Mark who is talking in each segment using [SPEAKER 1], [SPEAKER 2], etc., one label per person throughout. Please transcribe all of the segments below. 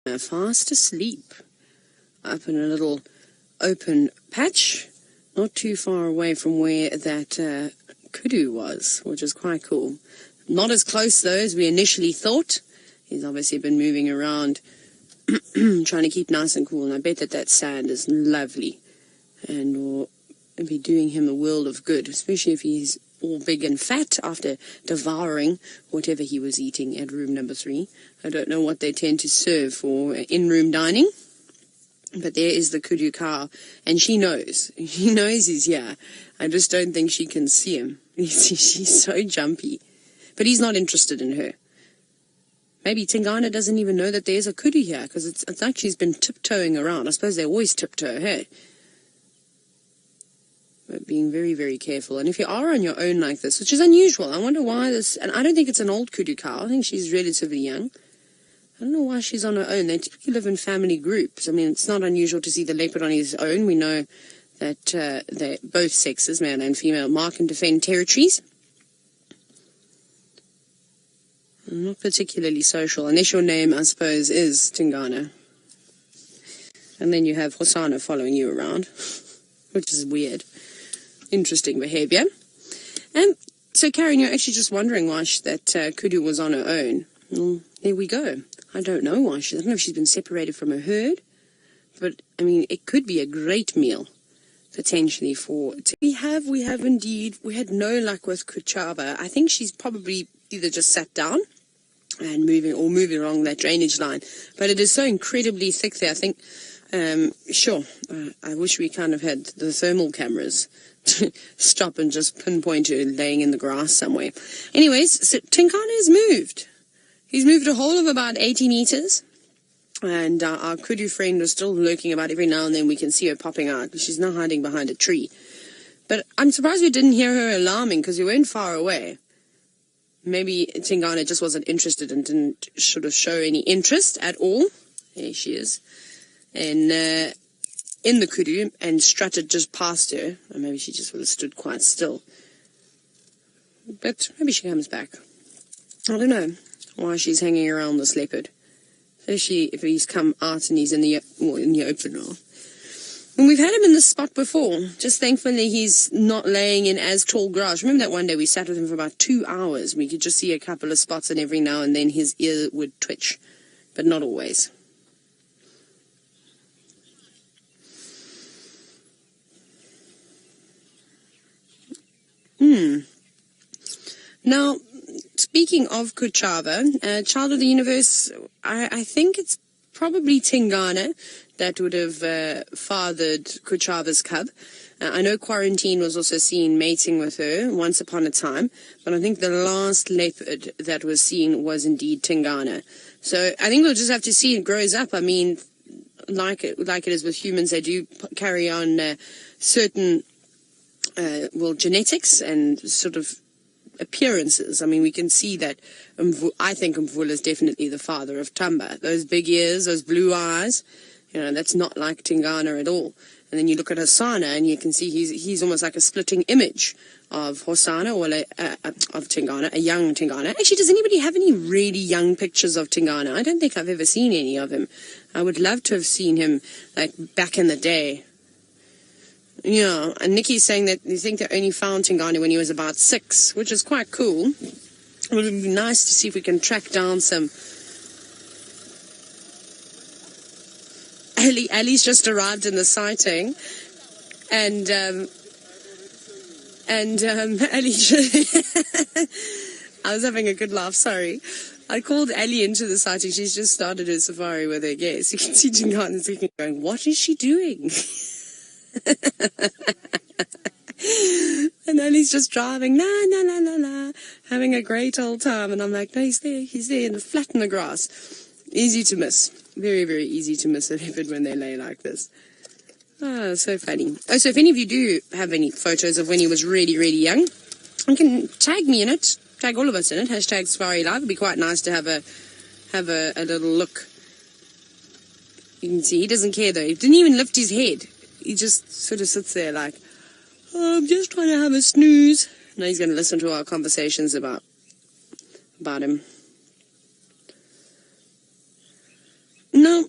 [SPEAKER 1] fast asleep up in a little open patch, not too far away from where that kudu was, which is quite cool. Not as close, though, as we initially thought. He's obviously been moving around, trying to keep nice and cool, and I bet that sand is lovely and will be doing him a world of good, especially if he's all big and fat after devouring whatever he was eating at room number 3. I don't know what they tend to serve for in-room dining, but there is the kudu cow, and she knows. She knows he's here. I just don't think she can see him. She's so jumpy. But he's not interested in her. Maybe Tingana doesn't even know that there's a kudu here, because it's like she's been tiptoeing around. I suppose they always tiptoe, hey? But being very, very careful. And if you are on your own like this, which is unusual, I wonder why this... And I don't think it's an old kudu cow. I think she's relatively young. I don't know why she's on her own. They typically live in family groups. I mean, it's not unusual to see the leopard on his own. We know that both sexes, male and female, mark and defend territories. Not particularly social, unless your name, I suppose, is Tingana. And then you have Hosana following you around, which is weird. Interesting behavior. So, Karen, you're actually just wondering why that kudu was on her own. Well, there we go. I don't know why. I don't know if she's been separated from her herd, but, I mean, it could be a great meal, potentially, for... We have indeed. We had no luck with Kuchava. I think she's probably either just sat down and moving along that drainage line. But it is so incredibly thick there, I think. I wish we kind of had the thermal cameras to stop and just pinpoint her laying in the grass somewhere. Anyways, so Tingana has moved. He's moved a whole of about 80 meters. And our kudu friend was still lurking about. Every now and then we can see her popping out. She's now hiding behind a tree. But I'm surprised we didn't hear her alarming, because we weren't far away. Maybe Tingana just wasn't interested and didn't sort of show any interest at all. There she is. And in the kudu, and strutted just past her. Or maybe she just would have stood quite still. But maybe she comes back. I don't know why she's hanging around this leopard. Especially if he's come out and he's in the open now. And we've had him in this spot before. Just thankfully he's not laying in as tall grass. Remember that one day we sat with him for about 2 hours. We could just see a couple of spots, and every now and then his ear would twitch. But not always. Now, speaking of Kuchava, Child of the Universe, I think it's probably Tingana that would have fathered Kuchava's cub. I know Quarantine was also seen mating with her once upon a time, but I think the last leopard that was seen was indeed Tingana. So I think we'll just have to see it grows up. I mean, like it is with humans, they do carry on certain, genetics and sort of appearances. I mean, we can see that I think Mvula is definitely the father of Tamba. Those big ears, those blue eyes, that's not like Tingana at all. And then you look at Hosana, and you can see he's almost like a splitting image of Hosana, or of Tingana, a young Tingana. Actually, does anybody have any really young pictures of Tingana? I don't think I've ever seen any of him. I would love to have seen him, like, back in the day. Yeah, and Nikki's saying that you think they only found Tingana when he was about 6, which is quite cool. It would be nice to see if we can track down some... Ali's just arrived in the sighting, and Ali... I was having a good laugh, sorry. I called Ali into the sighting. She's just started her safari with her guests. You can see Tingana going, what is she doing? And then he's just driving, having a great old time. And I'm like, no, he's there in the flat in the grass. Easy to miss. Very, very easy to miss a leopard when they lay like this. Oh, so funny. Oh, so if any of you do have any photos of when he was really, really young, you can tag me in it. Tag all of us in it. Hashtag Safari Live. It'd be quite nice to have a little look. You can see he doesn't care though. He didn't even lift his head. He just sort of sits there like, oh, I'm just trying to have a snooze. Now he's going to listen to our conversations about him. Now,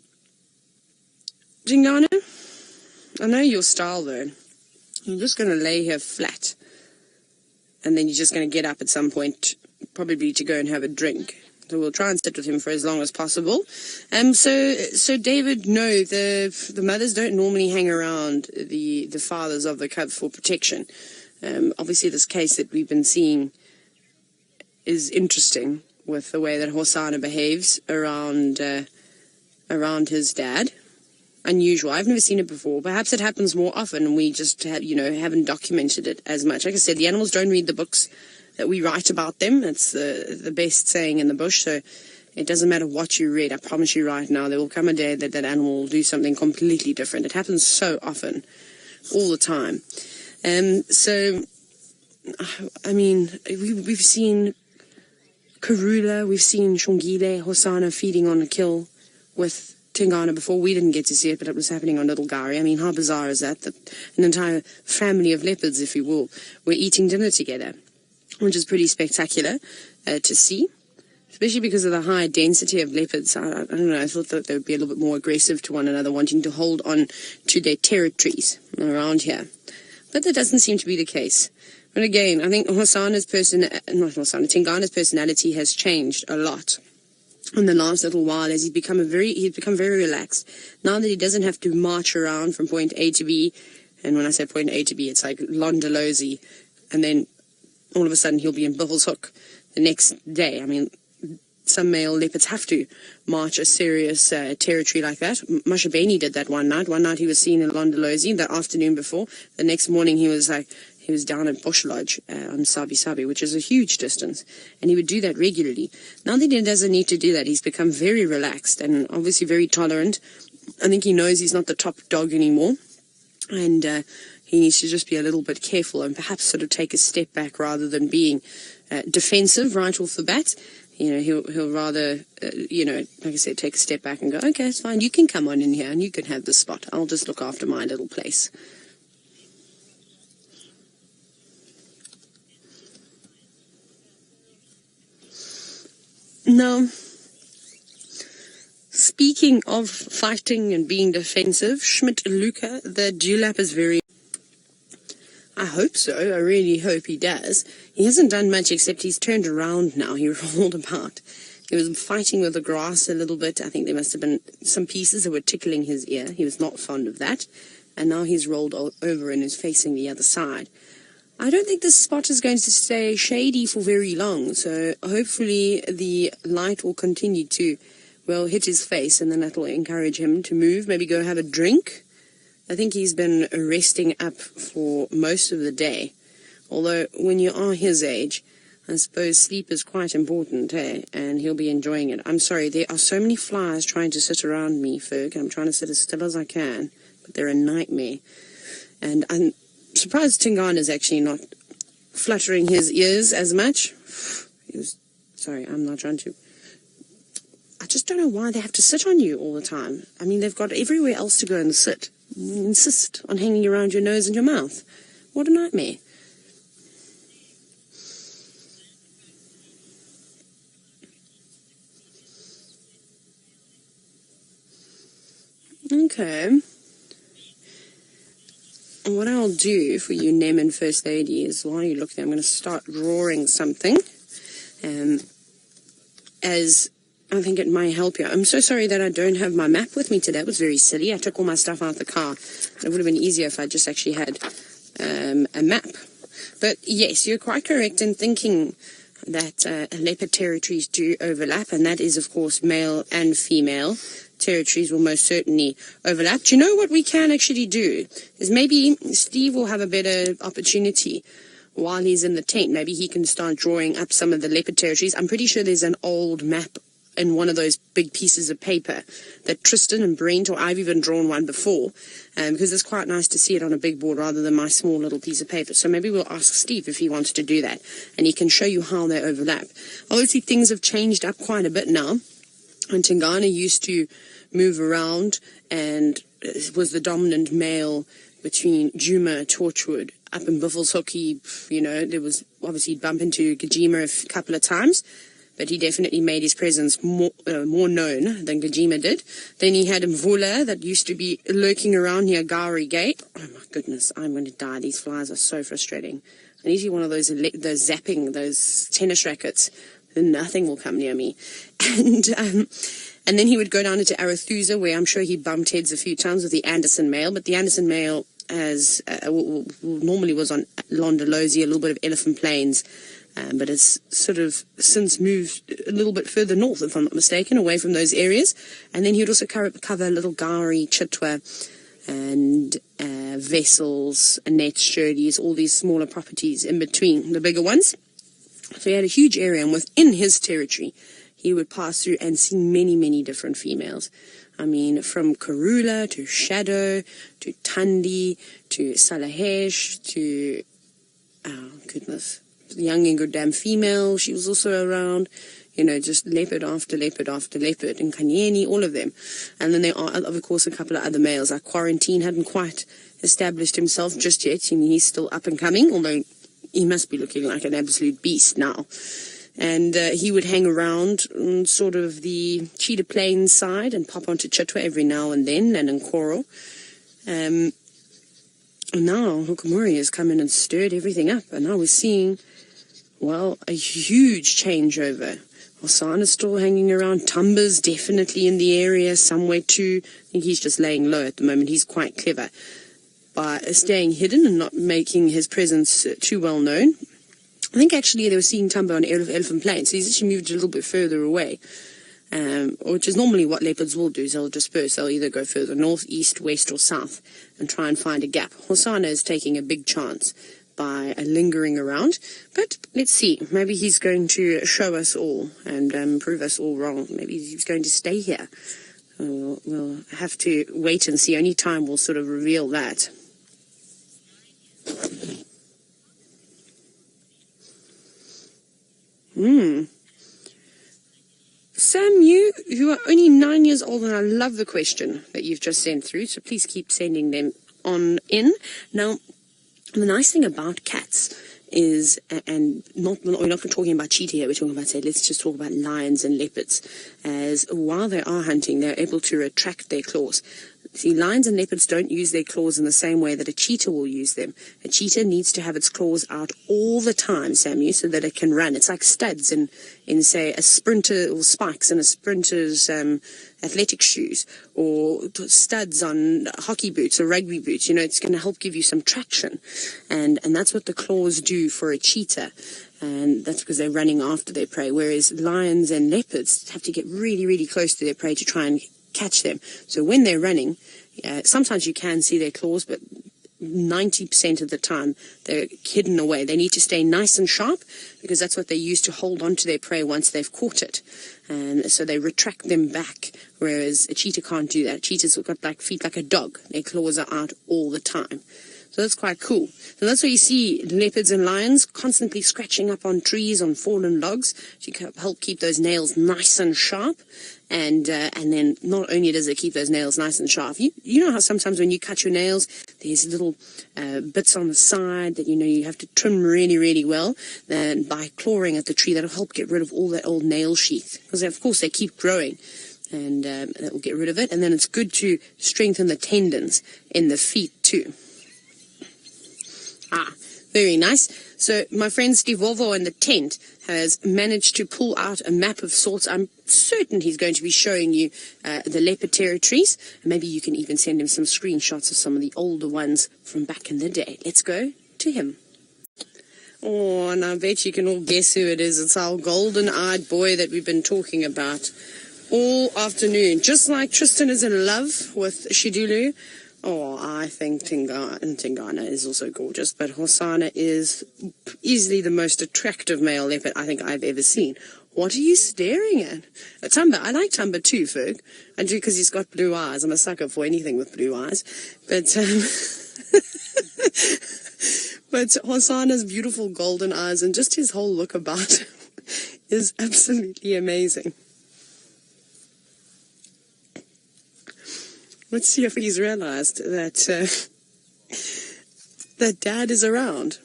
[SPEAKER 1] Tingana, I know your style though. You're just going to lay here flat, and then you're just going to get up at some point, probably to go and have a drink. So we'll try and sit with him for as long as possible. So David, no, the mothers don't normally hang around the fathers of the cub for protection. Obviously, this case that we've been seeing is interesting with the way that Hosana behaves around his dad. Unusual. I've never seen it before. Perhaps it happens more often and we just haven't documented it as much. Like I said, the animals don't read the books that we write about them. It's the best saying in the bush. So it doesn't matter what you read. I promise you right now, there will come a day that that animal will do something completely different. It happens so often, all the time. So, I mean, we've seen Karula, we've seen Shongile, Hosana feeding on a kill with Tingana before. We didn't get to see it, but it was happening on Little Gari. I mean, how bizarre is that? That an entire family of leopards, if you will, were eating dinner together, which is pretty spectacular to see, especially because of the high density of leopards. I don't know, I thought that they would be a little bit more aggressive to one another, wanting to hold on to their territories around here. But that doesn't seem to be the case. But again, I think Tingana's personality has changed a lot in the last little while, as he's become very relaxed. Now that he doesn't have to march around from point A to B, and when I say point A to B, it's like Londolozi, and then all of a sudden he'll be in Buffelshoek the next day. I mean, some male leopards have to march a serious territory like that. Mashabeni did that one night. One night he was seen in Londolozi, the afternoon before. The next morning he was down at Bush Lodge on Sabi Sabi, which is a huge distance, and he would do that regularly. Now that he doesn't need to do that, he's become very relaxed and obviously very tolerant. I think he knows he's not the top dog anymore, and he needs to just be a little bit careful and perhaps sort of take a step back rather than being defensive right off the bat. You know, he'll rather, like I said, take a step back and go, okay, it's fine, you can come on in here and you can have the spot. I'll just look after my little place. Now, speaking of fighting and being defensive, Schmidt-Luca, the dewlap is very... I hope so. I really hope he does. He hasn't done much except he's turned around now. He rolled about. He was fighting with the grass a little bit. I think there must have been some pieces that were tickling his ear. He was not fond of that. And now he's rolled over and is facing the other side. I don't think this spot is going to stay shady for very long, so hopefully the light will continue to, well, hit his face, and then that will encourage him to move, maybe go have a drink. I think he's been resting up for most of the day, although when you are his age, I suppose sleep is quite important, and he'll be enjoying it. I'm sorry, there are so many flies trying to sit around me, Ferg. I'm trying to sit as still as I can, but they're a nightmare. And I'm surprised Tingana is actually not fluttering his ears as much. Sorry, I'm not trying to. I just don't know why they have to sit on you all the time. I mean, they've got everywhere else to go and sit. You insist on hanging around your nose and your mouth. What a nightmare. Okay. What I'll do for you, Nem and First Lady, is while you look there, I'm going to start drawing something, as I think it might help you. I'm so sorry that I don't have my map with me today. It was very silly. I took all my stuff out the car. It would have been easier if I just actually had a map. But yes, you're quite correct in thinking that leopard territories do overlap, and that is, of course, male and female. Territories will most certainly overlap. Do you know what we can actually do? Is maybe Steve will have a better opportunity while he's in the tent. Maybe he can start drawing up some of the leopard territories. I'm pretty sure there's an old map in one of those big pieces of paper that Tristan and Brent, or I've even drawn one before, because it's quite nice to see it on a big board rather than my small little piece of paper. So maybe we'll ask Steve if he wants to do that, and he can show you how they overlap. Obviously, things have changed up quite a bit now. And Tingana used to move around and was the dominant male between Djuma, Torchwood, up in Buffelshoek. You know, there was obviously bump into Djuma a couple of times. but he definitely made his presence more known than Djuma did. Then he had Mvula that used to be lurking around near Gowrie Gate. Oh my goodness, I'm going to die. These flies are so frustrating. I need to be one of those zapping, those tennis rackets. Then nothing will come near me. And then he would go down into Arethusa, where I'm sure he bumped heads a few times with the Anderson male. But the Anderson male normally was on Londolozi, a little bit of Elephant Plains, but it's sort of since moved a little bit further north, if I'm not mistaken, away from those areas. And then he would also cover little Gowrie, Chitwa, and Vessels, Annette, Shirley's, all these smaller properties in between the bigger ones. So he had a huge area, and within his territory, he would pass through and see many, many different females. I mean, from Karula to Shadow to Tandi to Salahesh to, oh goodness, the young and good damn female. She was also around, you know, just leopard after leopard after leopard, and Kanyeni, all of them. And then there are, of course, a couple of other males. Like Quarantine hadn't quite established himself just yet. I mean, he's still up and coming, although he must be looking like an absolute beast now. And he would hang around on sort of the Cheetah Plains side and pop onto Chitwa every now and then, and in Coral. Now Hukumuri has come in and stirred everything up, and now we're seeing, well, a huge changeover. Hosana's still hanging around. Tumba's definitely in the area somewhere too. I think he's just laying low at the moment. He's quite clever by staying hidden and not making his presence too well known. I think actually they were seeing Tumba on Elephant Plains, so he's actually moved a little bit further away, which is normally what leopards will do. Is they'll disperse. They'll either go further north, east, west, or south and try and find a gap. Hosana is taking a big chance by lingering around, but let's see. Maybe he's going to show us all and prove us all wrong. Maybe he's going to stay here. We'll have to wait and see. Only time will sort of reveal that. Sam, you who are only 9 years old, and I love the question that you've just sent through, so please keep sending them on in. Now, the nice thing about cats is, and we're not talking about cheetah here, we're talking about, say, let's just talk about lions and leopards, as while they are hunting, they're able to retract their claws. See, lions and leopards don't use their claws in the same way that a cheetah will use them. A cheetah needs to have its claws out all the time, Samu, so that it can run. It's like studs in say, a sprinter, or spikes in a sprinter's athletic shoes, or studs on hockey boots or rugby boots. You know, it's going to help give you some traction. And that's what the claws do for a cheetah. And that's because they're running after their prey, whereas lions and leopards have to get really, really close to their prey to try and catch them. So when they're running, sometimes you can see their claws, but 90% of the time they're hidden away. They need to stay nice and sharp because that's what they use to hold on to their prey once they've caught it. And so they retract them back, whereas a cheetah can't do that. Cheetahs have got like feet like a dog. Their claws are out all the time. So that's quite cool. So that's why you see leopards and lions constantly scratching up on trees, on fallen logs, to help keep those nails nice and sharp. And then not only does it keep those nails nice and sharp, you know how sometimes when you cut your nails, there's little bits on the side that you have to trim really, really well. Then by clawing at the tree, that'll help get rid of all that old nail sheath. Because of course they keep growing, and that will get rid of it. And then it's good to strengthen the tendons in the feet too. Very nice. So my friend Steve Volvo in the tent has managed to pull out a map of sorts. I'm certain he's going to be showing you the leopard territories. And maybe you can even send him some screenshots of some of the older ones from back in the day. Let's go to him. Oh, and I bet you can all guess who it is. It's our golden-eyed boy that we've been talking about all afternoon. Just like Tristan is in love with Shidulu, oh, I think Tingana is also gorgeous, but Hosana is easily the most attractive male leopard I think I've ever seen. What are you staring at? Tumba, I like Tumba too, Ferg. I do, because he's got blue eyes. I'm a sucker for anything with blue eyes. But, but Hosana's beautiful golden eyes and just his whole look about him is absolutely amazing. Let's see if he's realized that that Dad is around.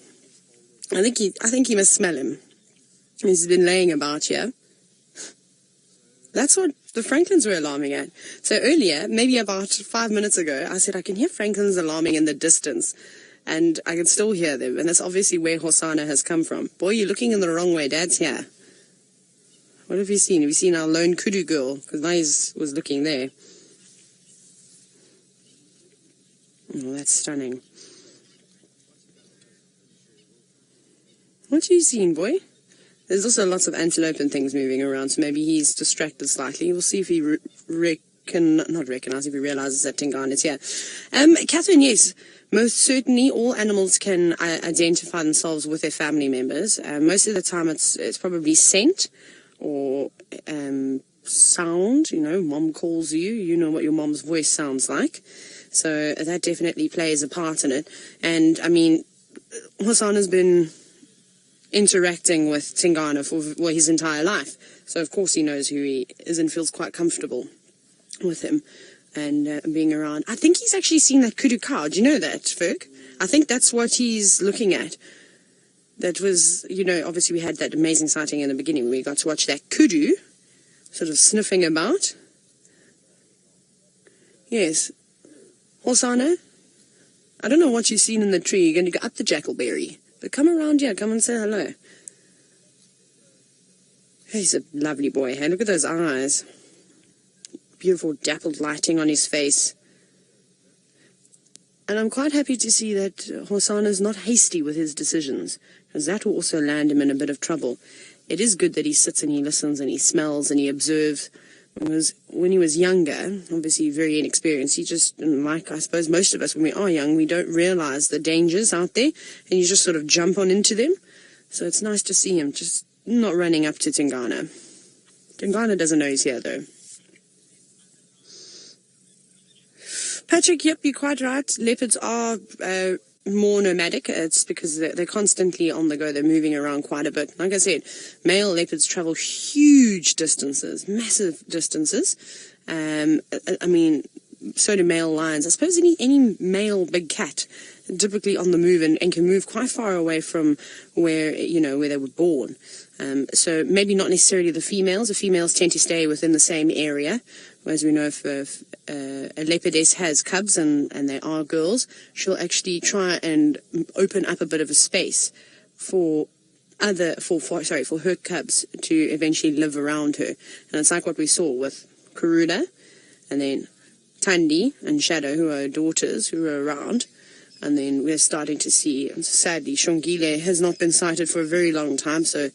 [SPEAKER 1] I think he must smell him. He's been laying about here. That's what the Franklins were alarming at. So earlier, maybe about 5 minutes ago, I said I can hear Franklins alarming in the distance, and I can still hear them, and that's obviously where Hosana has come from. Boy, you're looking in the wrong way. Dad's here. What have you seen? Have you seen our lone kudu girl? Because Nais was looking there. Oh, that's stunning. What have you seen, boy? There's also lots of antelope and things moving around, so maybe he's distracted slightly. We'll see if he if he realizes that Tingana is here. Catherine, yes, most certainly all animals can identify themselves with their family members. Most of the time it's probably scent or sound. You know, mom calls you, you know what your mom's voice sounds like. So that definitely plays a part in it. And, I mean, Hosana's been interacting with Tingana for his entire life. So, of course, he knows who he is and feels quite comfortable with him and being around. I think he's actually seen that kudu cow. Do you know that, Ferg? I think that's what he's looking at. That was, you know, obviously we had that amazing sighting in the beginning where we got to watch that kudu sort of sniffing about. Yes. Hosana, I don't know what you've seen in the tree. You're going to go up the jackalberry. But come around here. Come and say hello. He's a lovely boy. Hey, look at those eyes. Beautiful dappled lighting on his face. And I'm quite happy to see that Hosana's not hasty with his decisions, because that will also land him in a bit of trouble. It is good that he sits and he listens and he smells and he observes. Because when he was younger, obviously very inexperienced, he just, like I suppose most of us when we are young, we don't realize the dangers out there, and you just sort of jump on into them. So it's nice to see him just not running up to Tingana. Tingana doesn't know he's here, though. Patrick, yep, you're quite right. Leopards are more nomadic. It's because they're constantly on the go. They're moving around quite a bit. Like I said, male leopards travel huge distances, massive distances. I mean, so do male lions. I suppose any male big cat typically on the move and can move quite far away from where they were born. So maybe not necessarily the females. The females tend to stay within the same area. Whereas we know if a leopardess has cubs and they are girls, she'll actually try and open up a bit of a space for her cubs to eventually live around her. And it's like what we saw with Kuruda and then Tandi and Shadow, who are daughters who are around. And then we're starting to see, sadly, Shongile has not been sighted for a very long time, so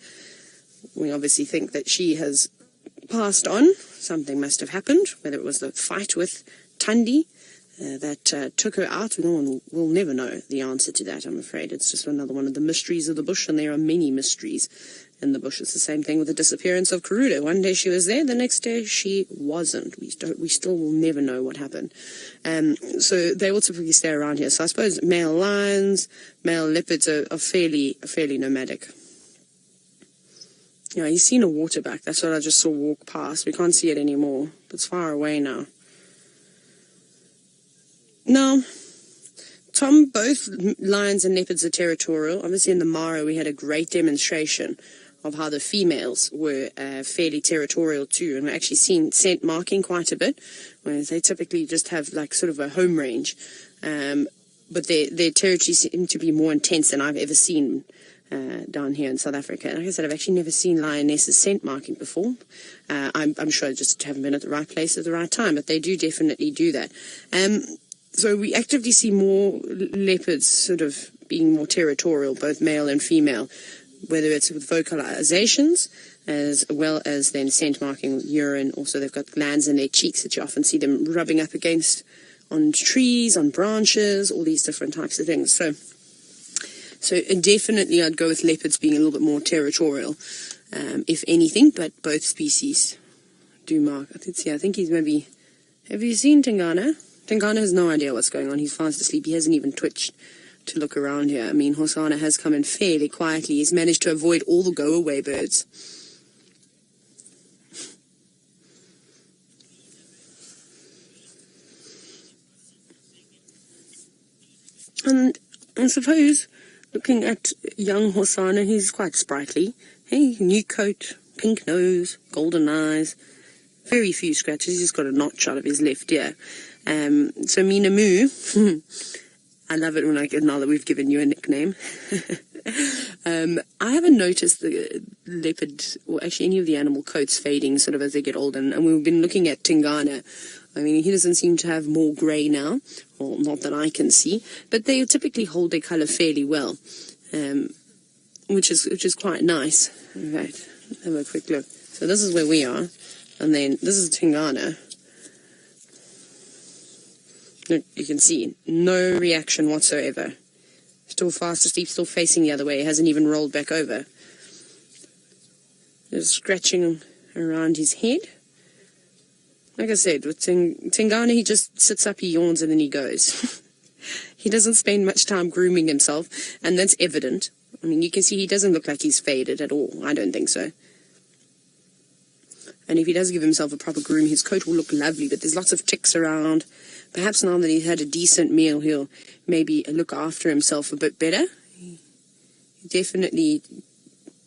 [SPEAKER 1] we obviously think that she has passed on. Something must have happened, whether it was the fight with Tandi that took her out. No one will never know the answer to that, I'm afraid. It's just another one of the mysteries of the bush, and there are many mysteries in the bush. It's the same thing with the disappearance of Kuruda. One day she was there, the next day she wasn't. We still will never know what happened. So they will typically stay around here. So I suppose male lions, male leopards are fairly nomadic. Yeah, he's seen a waterback. That's what I just saw walk past. We can't see it anymore. It's far away now. Now, Tom, both lions and leopards are territorial. Obviously in the Mara we had a great demonstration of how the females were fairly territorial too. And we're actually seen scent marking quite a bit, whereas they typically just have like sort of a home range. But their territory seemed to be more intense than I've ever seen down here in South Africa. Like I said, I've actually never seen lionesses scent marking before. I'm sure I just haven't been at the right place at the right time, but they do definitely do that. So we actively see more leopards sort of being more territorial, both male and female, whether it's with vocalizations as well as then scent marking, urine. Also, they've got glands in their cheeks that you often see them rubbing up against on trees, on branches, all these different types of things. So definitely I'd go with leopards being a little bit more territorial, if anything, but both species do mark. I think he's maybe... Have you seen Tingana? Tingana has no idea what's going on. He's fast asleep. He hasn't even twitched to look around here. I mean, Hosana has come in fairly quietly. He's managed to avoid all the go-away birds. And I suppose, looking at young Hosana, he's quite sprightly. Hey, new coat, pink nose, golden eyes. Very few scratches. He's just got a notch out of his left ear. So Mina Moo, I love it now that we've given you a nickname. I haven't noticed the leopard, or actually any of the animal coats fading sort of as they get older. And we've been looking at Tingana. I mean, he doesn't seem to have more grey now, or not that I can see, but they typically hold their colour fairly well, which is quite nice. All right, let's have a quick look. So this is where we are, and then this is Tingana. Look, you can see no reaction whatsoever. Still fast asleep, still facing the other way. He hasn't even rolled back over. Just scratching around his head. Like I said, with Tingana, he just sits up, he yawns, and then he goes. He doesn't spend much time grooming himself, and that's evident. I mean, you can see he doesn't look like he's faded at all. I don't think so. And if he does give himself a proper groom, his coat will look lovely, but there's lots of ticks around. Perhaps now that he's had a decent meal, he'll maybe look after himself a bit better. He definitely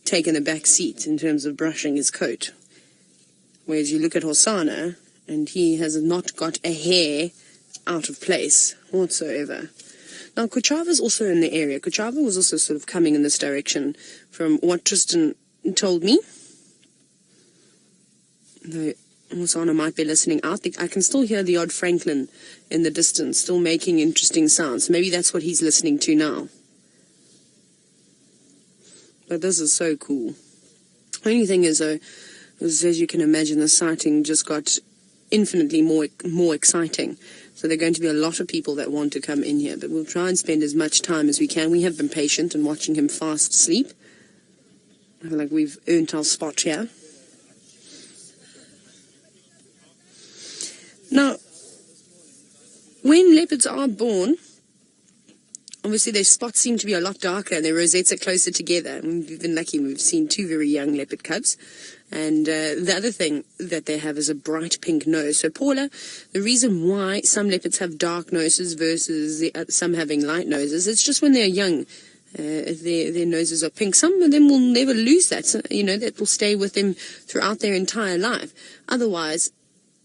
[SPEAKER 1] taken a back seat in terms of brushing his coat. Whereas you look at Hosana, and he has not got a hair out of place whatsoever. Now, Kuchava's also in the area. Kuchava was also sort of coming in this direction from what Tristan told me. Though Hosana might be listening out. I can still hear the odd Franklin in the distance, still making interesting sounds. Maybe that's what he's listening to now. But this is so cool. Only thing is, though, as you can imagine, the sighting just got infinitely more exciting. So there are going to be a lot of people that want to come in here. But we'll try and spend as much time as we can. We have been patient in watching him fast asleep. I feel like we've earned our spot here. Now, when leopards are born, obviously their spots seem to be a lot darker and their rosettes are closer together. We've been lucky, we've seen 2 very young leopard cubs. And the other thing that they have is a bright pink nose. So Paula, the reason why some leopards have dark noses versus some having light noses, it's just when they're young, their noses are pink. Some of them will never lose that, so, that will stay with them throughout their entire life. Otherwise,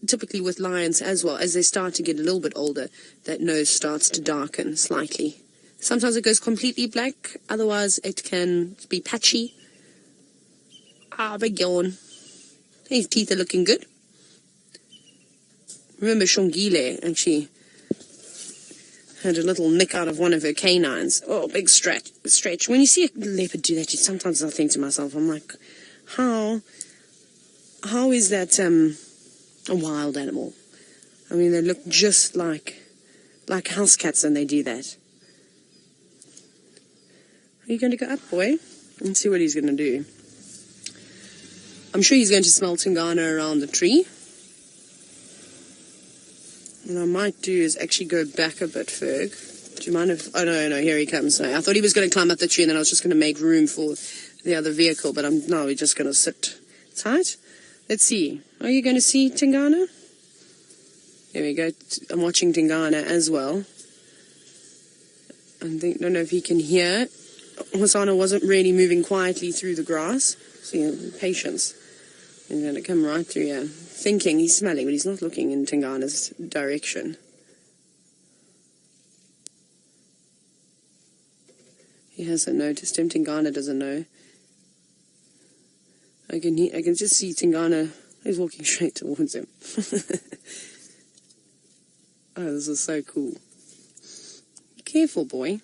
[SPEAKER 1] typically with lions as well, as they start to get a little bit older, that nose starts to darken slightly. Sometimes it goes completely black, otherwise it can be patchy. Big yawn. His teeth are looking good. Remember Shongile actually had a little nick out of one of her canines. Oh, big stretch. When you see a leopard do that, sometimes I think to myself, I'm like, how is that a wild animal? I mean, they look just like house cats when they do that. Are you going to go up, boy? And see what he's going to do. I'm sure he's going to smell Tingana around the tree. What I might do is actually go back a bit, Ferg. Do you mind if... Oh, no, here he comes. No, I thought he was going to climb up the tree and then I was just going to make room for the other vehicle, but now we're just going to sit tight. Let's see. Are you going to see Tingana? There we go. I'm watching Tingana as well. I don't know if he can hear. Hosana wasn't really moving quietly through the grass. See, patience. He's going to come right through here. Thinking he's smelling, but he's not looking in Tingana's direction. He hasn't noticed him. Tingana doesn't know. I can just see Tingana. He's walking straight towards him. Oh, this is so cool. Careful, boy.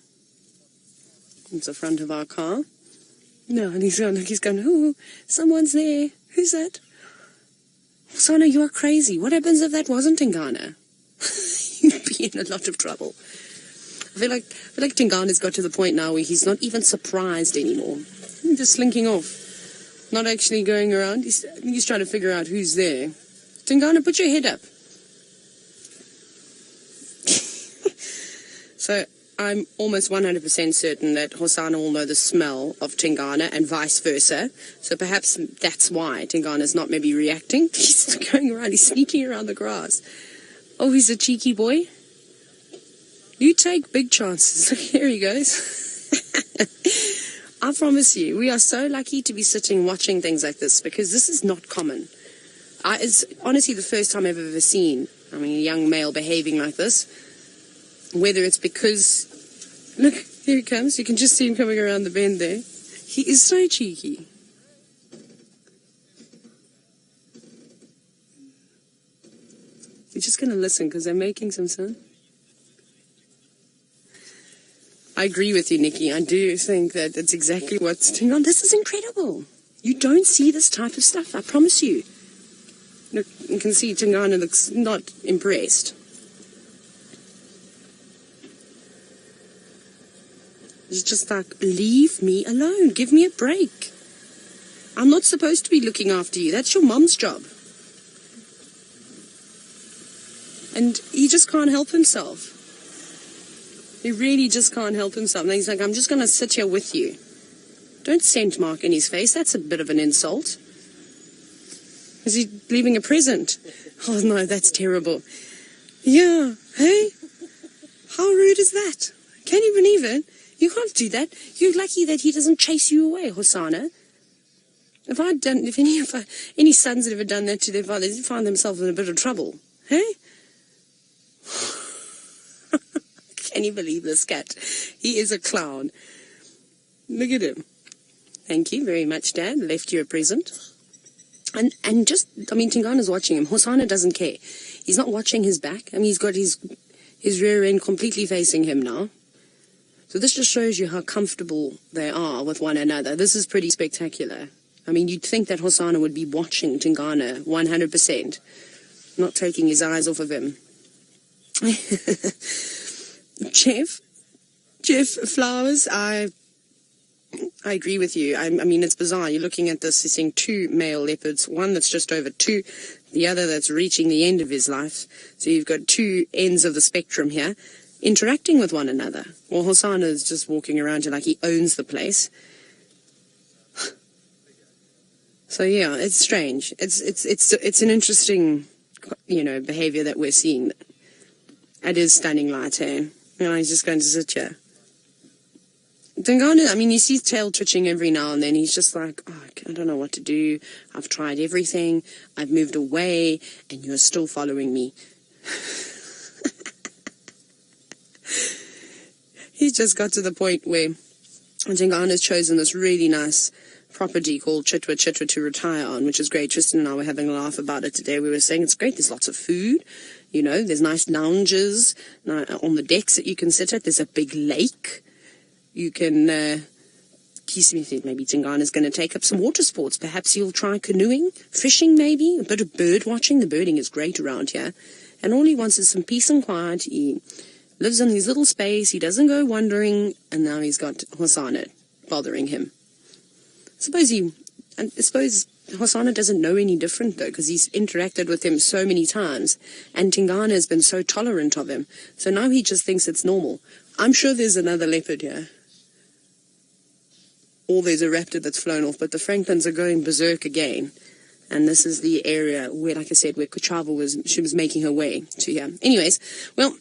[SPEAKER 1] It's the front of our car. No, and he's going, ooh, someone's there. Who's that? Hosana, you are crazy. What happens if that wasn't Tingana? You'd be in a lot of trouble. I feel like Tingana's got to the point now where he's not even surprised anymore. He's just slinking off. Not actually going around. He's trying to figure out who's there. Tingana, put your head up. So I'm almost 100% certain that Hosana will know the smell of Tingana and vice versa. So perhaps that's why Tingana's not maybe reacting. He's going around, he's sneaking around the grass. Oh, he's a cheeky boy. You take big chances. Look, here he goes. I promise you, we are so lucky to be sitting watching things like this because this is not common. It's honestly the first time I've ever seen, a young male behaving like this. Whether it's because, look, here he comes. You can just see him coming around the bend there. He is so cheeky. You're just going to listen because they're making some sound. I agree with you, Nikki. I do think that that's exactly what's going on. This is incredible. You don't see this type of stuff, I promise you. Look, you can see Tingana looks not impressed. It's just like, leave me alone. Give me a break. I'm not supposed to be looking after you. That's your mom's job. And he just can't help himself. He really just can't help himself. And he's like, I'm just going to sit here with you. Don't scent mark in his face. That's a bit of an insult. Is he leaving a present? Oh, no, that's terrible. Yeah, hey? How rude is that? Can you believe it? You can't do that. You're lucky that he doesn't chase you away, Hosana. If any sons had ever done that to their fathers, they'd find themselves in a bit of trouble. Hey? Can you believe this cat? He is a clown. Look at him. Thank you very much, Dad. Left you a present. And just, Tingana's watching him. Hosana doesn't care. He's not watching his back. He's got his rear end completely facing him now. So this just shows you how comfortable they are with one another. This is pretty spectacular. You'd think that Hosana would be watching Tingana 100%, not taking his eyes off of him. Jeff Flowers, I agree with you. It's bizarre. You're looking at this, you're seeing two male leopards, one that's just over 2, the other that's reaching the end of his life. So you've got two ends of the spectrum here, interacting with one another. Well, Hosana is just walking around like he owns the place. So yeah, it's strange. It's an interesting, behavior that we're seeing. It is stunning light, eh? He's just going to sit here. Tingana, you see his tail twitching every now and then. He's just like, oh, I don't know what to do. I've tried everything. I've moved away, and you're still following me. He just got to the point where Tingana's chosen this really nice property called Chitwa to retire on, which is great. Tristan and I were having a laugh about it today. We were saying it's great. There's lots of food. There's nice lounges on the decks that you can sit at. There's a big lake. You can, maybe Tingana's going to take up some water sports. Perhaps he'll try canoeing, fishing maybe, a bit of bird watching. The birding is great around here. And all he wants is some peace and quiet. He lives in his little space. He doesn't go wandering. And now he's got Hosana bothering him. I suppose Hosana doesn't know any different, though, because he's interacted with him so many times. And Tingana has been so tolerant of him. So now he just thinks it's normal. I'm sure there's another leopard here. Or there's a raptor that's flown off, but the Franklins are going berserk again. And this is the area where, like I said, where Chitwa was making her way to here. Anyways, well,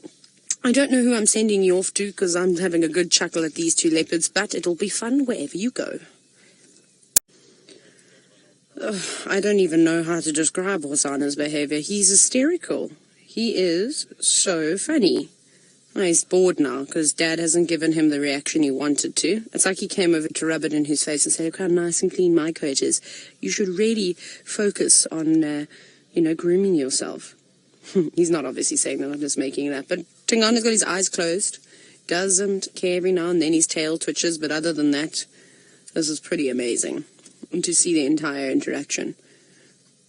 [SPEAKER 1] I don't know who I'm sending you off to, because I'm having a good chuckle at these two leopards, but it'll be fun wherever you go. I don't even know how to describe Hosana's behavior. He's hysterical. He is so funny. Oh, he's bored now because Dad hasn't given him the reaction he wanted to. It's like he came over to rub it in his face and say, look how nice and clean my coat is. You should really focus on, grooming yourself. He's not obviously saying that, I'm just making that. But Tingana's got his eyes closed, doesn't care every now and then. His tail twitches, but other than that, this is pretty amazing. And to see the entire interaction.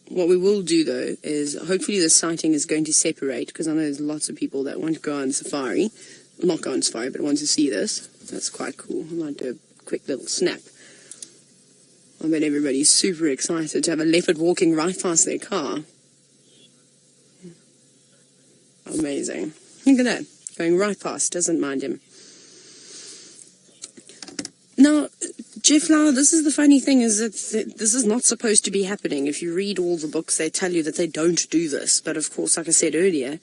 [SPEAKER 1] What we will do, though, is hopefully the sighting is going to separate, because I know there's lots of people that want to go on safari. Not go on safari, but want to see this. That's quite cool. I might do a quick little snap. I bet everybody's super excited to have a leopard walking right past their car. Amazing. Look at that. Going right past, doesn't mind him. Now, Jeff Lau, this is the funny thing, is that this is not supposed to be happening. If you read all the books, they tell you that they don't do this. But of course, like I said earlier,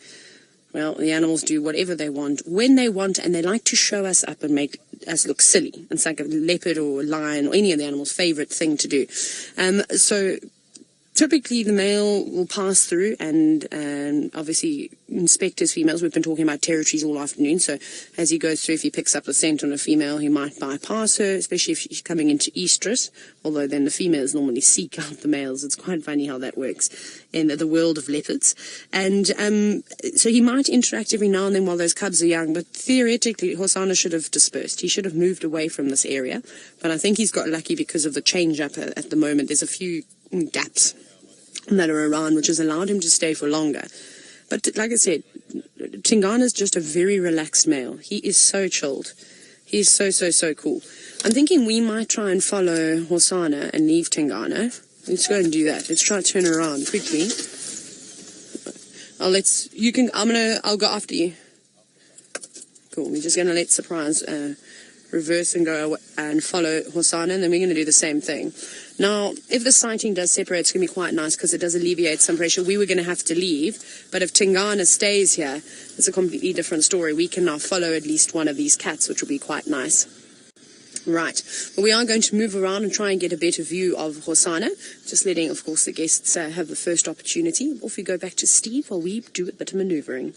[SPEAKER 1] well, the animals do whatever they want, when they want, and they like to show us up and make us look silly. It's like a leopard or a lion or any of the animals' favorite thing to do. So typically the male will pass through and obviously inspect his females. We've been talking about territories all afternoon, so as he goes through, if he picks up the scent on a female, he might bypass her, especially if she's coming into estrus, although then the females normally seek out the males. It's quite funny how that works in the world of leopards. And so he might interact every now and then while those cubs are young, but theoretically Hosana should have dispersed. He should have moved away from this area, but I think he's got lucky because of the change up at the moment. There's a few gaps that are around, which has allowed him to stay for longer. But like I said, Tingana's just a very relaxed male. He is so chilled. He's so cool. I'm thinking we might try and follow Hosana and leave Tingana. Let's go and do that. Let's try to turn around quickly. I'll go after you. Cool. We're just gonna let Surprise reverse and go and follow Hosana, and then we're going to do the same thing. Now, if the sighting does separate, it's going to be quite nice because it does alleviate some pressure. We were going to have to leave, but if Tingana stays here, it's a completely different story. We can now follow at least one of these cats, which will be quite nice. Right, well, we are going to move around and try and get a better view of Hosana, just letting, of course, the guests have the first opportunity. Off we go back to Steve while we do a bit of manoeuvring.